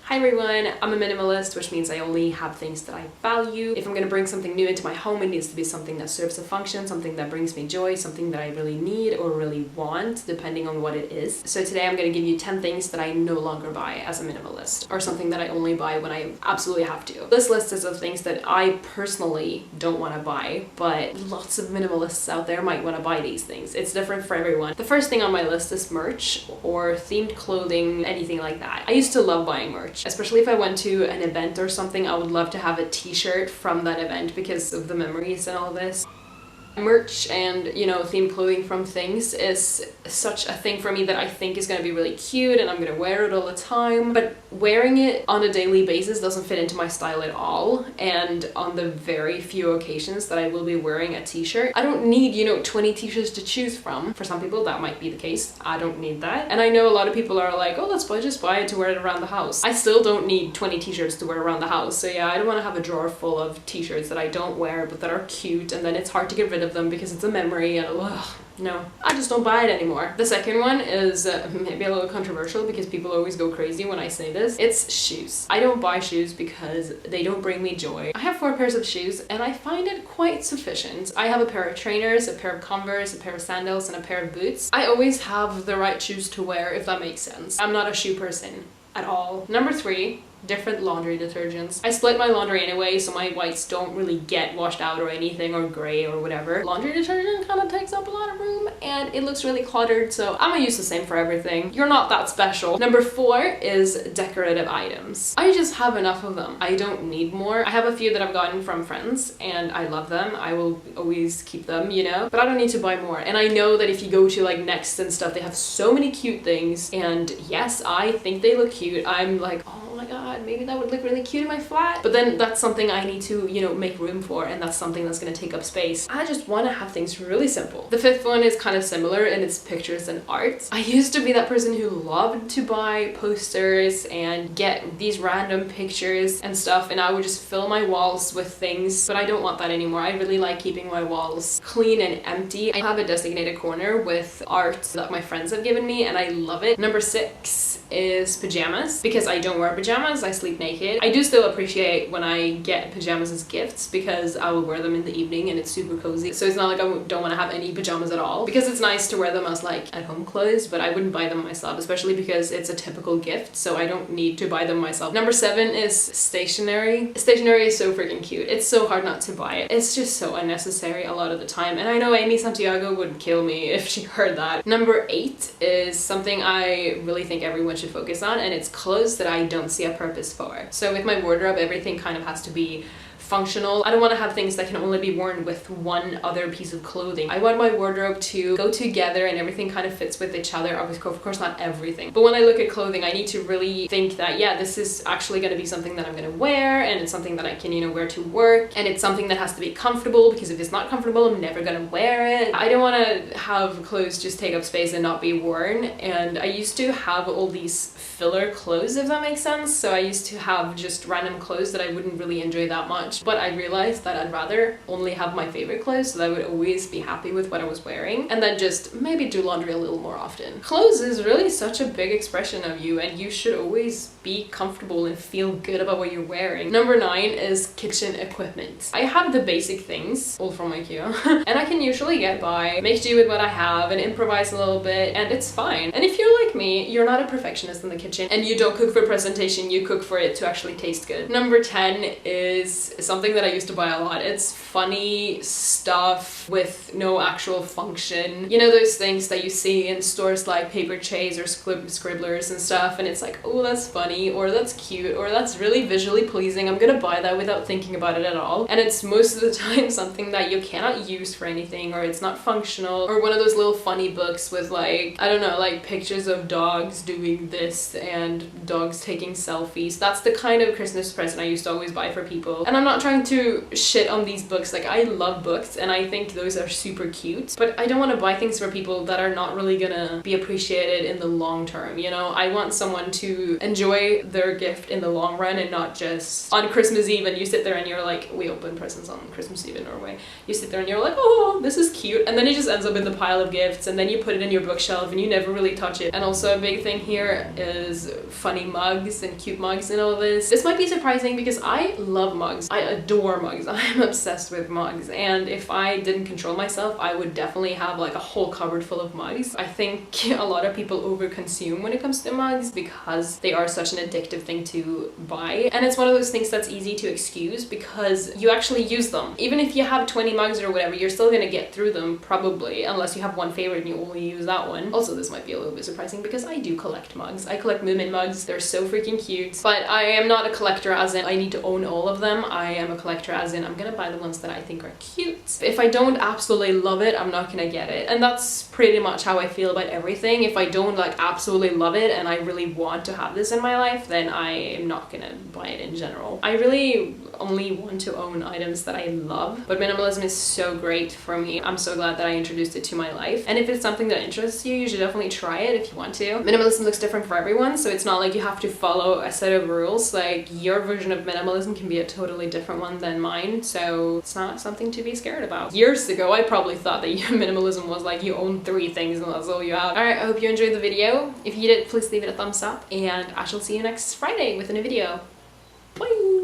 Hi everyone, I'm a minimalist, which means I only have things that I value. If I'm gonna bring something new into my home, it needs to be something that serves a function, something that brings me joy, something that I really need or really want, depending on what it is. So today I'm gonna give you 10 things that I no longer buy as a minimalist, or something that I only buy when I absolutely have to. This list is of things that I personally don't want to buy, but lots of minimalists out there might want to buy these things. It's different for everyone. The first thing on my list is merch or themed clothing, anything like that. I used to love buying merch. Especially if I went to an event or something, I would love to have a t-shirt from that event because of the memories and all this. Merch and, you know, themed clothing from things is such a thing for me that I think is going to be really cute and I'm going to wear it all the time, but wearing it on a daily basis doesn't fit into my style at all. And on the very few occasions that I will be wearing a t-shirt, I don't need, 20 t-shirts to choose from. For some people that might be the case. I don't need that. And I know a lot of people are like, oh, just buy it to wear it around the house. I still don't need 20 t-shirts to wear around the house. So yeah, I don't want to have a drawer full of t-shirts that I don't wear but that are cute, and then it's hard to get rid of them because it's a memory, and no, I just don't buy it anymore. The second one is maybe a little controversial because people always go crazy when I say this. It's shoes. I don't buy shoes because they don't bring me joy. I have 4 pairs of shoes and I find it quite sufficient. I have a pair of trainers, a pair of Converse, a pair of sandals, and a pair of boots. I always have the right shoes to wear, if that makes sense. I'm not a shoe person at all. Number 3, different laundry detergents. I split my laundry anyway, so my whites don't really get washed out or anything, or gray or whatever. Laundry detergent kind of takes up a lot of room and it looks really cluttered, so I'm gonna use the same for everything. You're not that special. Number 4 is decorative items. I just have enough of them. I don't need more. I have a few that I've gotten from friends and I love them. I will always keep them, but I don't need to buy more. And I know that if you go to like Next and stuff, they have so many cute things, and yes, I think they look cute. I'm like, oh my god, maybe that would look really cute in my flat. But then that's something I need to, make room for, and that's something that's gonna take up space. I just want to have things really simple. The 5th one is kind of similar, and it's pictures and art. I used to be that person who loved to buy posters and get these random pictures and stuff, and I would just fill my walls with things, but I don't want that anymore. I really like keeping my walls clean and empty. I have a designated corner with art that my friends have given me, and I love it. Number 6 is pajamas, because I don't wear pajamas, I sleep naked. I do still appreciate when I get pajamas as gifts because I will wear them in the evening and it's super cozy. So it's not like I don't want to have any pajamas at all, because it's nice to wear them as like at-home clothes, but I wouldn't buy them myself, especially because it's a typical gift, so I don't need to buy them myself. Number 7 is stationery. Stationery is so freaking cute. It's so hard not to buy it. It's just so unnecessary a lot of the time, and I know Amy Santiago would kill me if she heard that. Number 8 is something I really think everyone should focus on, and it's clothes that I don't see a purpose for. So with my wardrobe, everything kind of has to be functional. I don't want to have things that can only be worn with one other piece of clothing. I want my wardrobe to go together and everything kind of fits with each other. Of course not everything, but when I look at clothing, I need to really think that, yeah, this is actually going to be something that I'm going to wear, and it's something that I can, wear to work, and it's something that has to be comfortable, because if it's not comfortable, I'm never going to wear it. I don't want to have clothes just take up space and not be worn, and I used to have all these filler clothes, if that makes sense. So I used to have just random clothes that I wouldn't really enjoy that much, but I realized that I'd rather only have my favorite clothes so that I would always be happy with what I was wearing, and then just maybe do laundry a little more often. Clothes is really such a big expression of you, and you should always be comfortable and feel good about what you're wearing. Number 9 is kitchen equipment. I have the basic things, all from IKEA, and I can usually get by, make do with what I have, and improvise a little bit, and it's fine. And if you're like me, you're not a perfectionist in the kitchen, and you don't cook for presentation, you cook for it to actually taste good. Number 10 is something that I used to buy a lot. It's funny stuff with no actual function. Those things that you see in stores like Paper Chase or Scribblers and stuff, and it's like, oh, that's funny, or that's cute, or that's really visually pleasing. I'm gonna buy that without thinking about it at all. And it's most of the time something that you cannot use for anything, or it's not functional, or one of those little funny books with like, I don't know, like pictures of dogs doing this and dogs taking selfies. That's the kind of Christmas present I used to always buy for people. And I'm not trying to shit on these books. Like, I love books and I think those are super cute, but I don't want to buy things for people that are not really gonna be appreciated in the long term, I want someone to enjoy enjoy their gift in the long run and not just on Christmas Eve and you sit there and you're like, we open presents on Christmas Eve in Norway. You sit there and you're like, oh, this is cute. And then it just ends up in the pile of gifts and then you put it in your bookshelf and you never really touch it. And also a big thing here is funny mugs and cute mugs and all this. This might be surprising because I love mugs. I adore mugs. I'm obsessed with mugs. And if I didn't control myself, I would definitely have like a whole cupboard full of mugs. I think a lot of people overconsume when it comes to mugs because they are such an addictive thing to buy. And it's one of those things that's easy to excuse because you actually use them. Even if you have 20 mugs or whatever, you're still gonna get through them probably, unless you have one favorite and you only use that one. Also, this might be a little bit surprising because I do collect mugs. I collect Moomin mugs. They're so freaking cute. But I am not a collector as in I need to own all of them. I am a collector as in I'm gonna buy the ones that I think are cute. If I don't absolutely love it, I'm not gonna get it. And that's pretty much how I feel about everything. If I don't like absolutely love it and I really want to have this in my life, then I am not gonna buy it in general. I really only want to own items that I love, but minimalism is so great for me. I'm so glad that I introduced it to my life. And if it's something that interests you, you should definitely try it if you want to. Minimalism looks different for everyone, so it's not like you have to follow a set of rules. Like, your version of minimalism can be a totally different one than mine, so it's not something to be scared about. Years ago, I probably thought that minimalism was like you own 3 things and that's all you have. Alright, I hope you enjoyed the video. If you did, please leave it a thumbs up, and I shall see you next Friday with a new video. Bye!